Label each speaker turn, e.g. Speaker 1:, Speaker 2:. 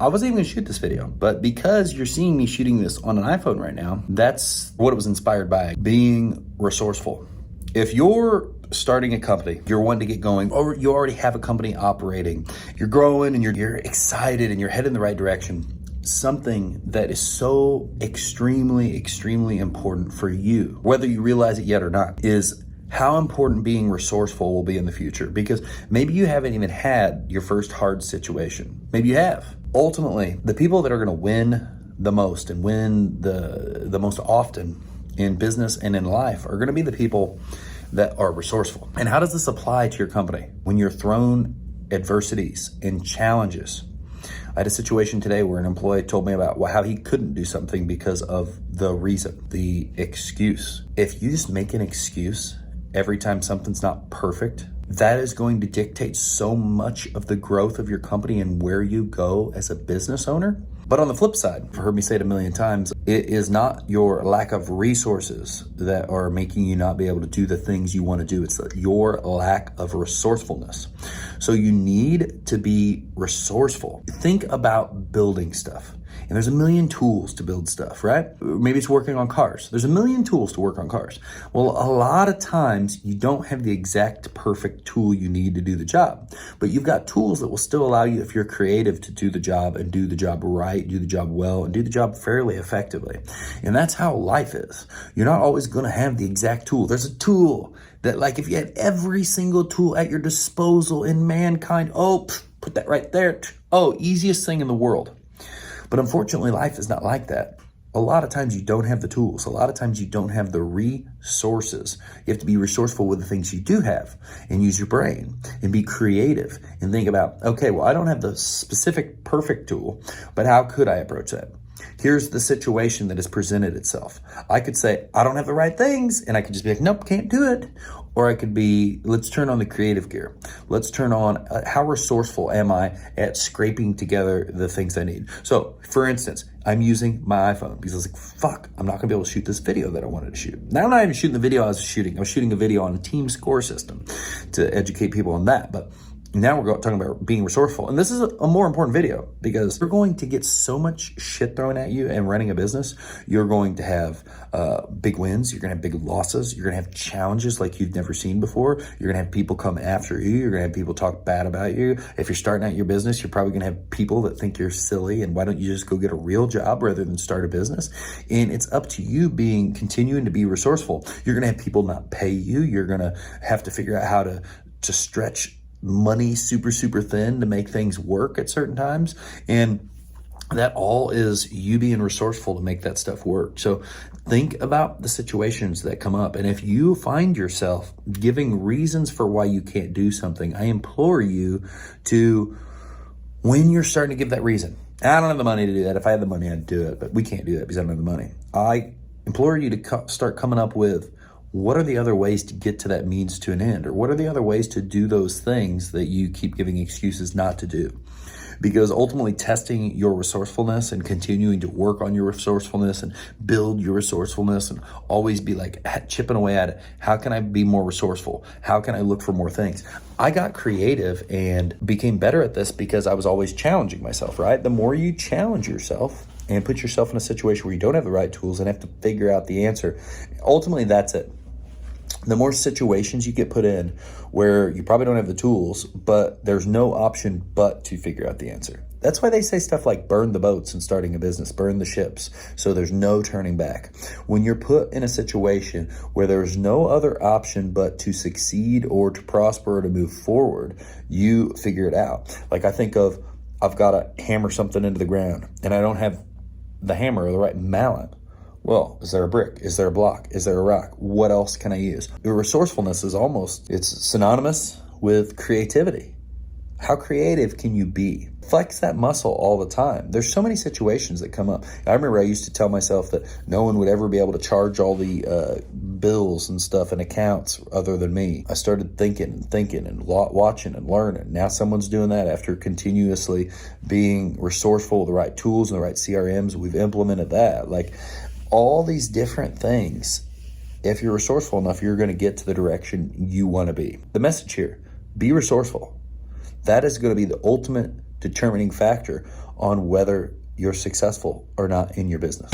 Speaker 1: I wasn't even gonna shoot this video, but because you're seeing me shooting this on an iPhone right now, that's what it was inspired by, being resourceful. If you're starting a company, you're wanting to get going, or you already have a company operating, you're growing and you're excited and you're heading in the right direction, something that is so extremely, extremely important for you, whether you realize it yet or not, is how important being resourceful will be in the future. Because maybe you haven't even had your first hard situation. Maybe you have. Ultimately, the people that are gonna win the most and win the most often in business and in life are gonna be the people that are resourceful. And how does this apply to your company? When you're thrown adversities and challenges. I had a situation today where an employee told me about how he couldn't do something because of the reason, the excuse. If you just make an excuse every time something's not perfect, that is going to dictate so much of the growth of your company and where you go as a business owner. But on the flip side, you've heard me say it a million times, it is not your lack of resources that are making you not be able to do the things you want to do. It's your lack of resourcefulness. So you need to be resourceful. Think about building stuff. And there's a million tools to build stuff, right? Maybe it's working on cars. There's a million tools to work on cars. Well, a lot of times you don't have the exact perfect tool you need to do the job, but you've got tools that will still allow you, if you're creative, to do the job and do the job right, do the job well, and do the job fairly effectively. And that's how life is. You're not always gonna have the exact tool. There's a tool that, like, if you had every single tool at your disposal in mankind, put that right there. Easiest thing in the world. But unfortunately, life is not like that. A lot of times you don't have the tools. A lot of times you don't have the resources. You have to be resourceful with the things you do have and use your brain and be creative and think about, okay, well, I don't have the specific perfect tool, but how could I approach that? Here's the situation that has presented itself. I could say, I don't have the right things, and I could just be like, nope, can't do it. Or I could be, let's turn on the creative gear. Let's turn on, how resourceful am I at scraping together the things I need? So, for instance, I'm using my iPhone because I was like, fuck, I'm not gonna be able to shoot this video that I wanted to shoot. Now I'm not even shooting the video I was shooting. I was shooting a video on a team score system to educate people on that. But now we're talking about being resourceful. And this is a more important video because you're going to get so much shit thrown at you and running a business. You're going to have big wins. You're going to have big losses. You're going to have challenges like you've never seen before. You're going to have people come after you. You're going to have people talk bad about you. If you're starting out your business, you're probably going to have people that think you're silly and why don't you just go get a real job rather than start a business? And it's up to you continuing to be resourceful. You're going to have people not pay you. You're going to have to figure out how to stretch money super, super thin to make things work at certain times. And that all is you being resourceful to make that stuff work. So think about the situations that come up. And if you find yourself giving reasons for why you can't do something, I implore you to, when you're starting to give that reason, I don't have the money to do that. If I had the money, I'd do it, but we can't do that because I don't have the money. I implore you to start coming up with, what are the other ways to get to that means to an end? Or what are the other ways to do those things that you keep giving excuses not to do? Because ultimately testing your resourcefulness and continuing to work on your resourcefulness and build your resourcefulness and always be like chipping away at it. How can I be more resourceful? How can I look for more things? I got creative and became better at this because I was always challenging myself, right? The more you challenge yourself and put yourself in a situation where you don't have the right tools and have to figure out the answer, ultimately that's it. The more situations you get put in where you probably don't have the tools, but there's no option but to figure out the answer. That's why they say stuff like burn the boats in starting a business, burn the ships, so there's no turning back. When you're put in a situation where there's no other option but to succeed or to prosper or to move forward, you figure it out. Like I think of, I've got to hammer something into the ground and I don't have the hammer or the right mallet. Well, is there a brick? Is there a block? Is there a rock? What else can I use? Your resourcefulness is it's synonymous with creativity. How creative can you be? Flex that muscle all the time. There's so many situations that come up. I remember I used to tell myself that no one would ever be able to charge all the bills and stuff and accounts other than me. I started thinking and watching and learning. Now someone's doing that after continuously being resourceful with the right tools and the right CRMs. We've implemented that. Like, all these different things, if you're resourceful enough, you're going to get to the direction you want to be. The message here, be resourceful. That is going to be the ultimate determining factor on whether you're successful or not in your business.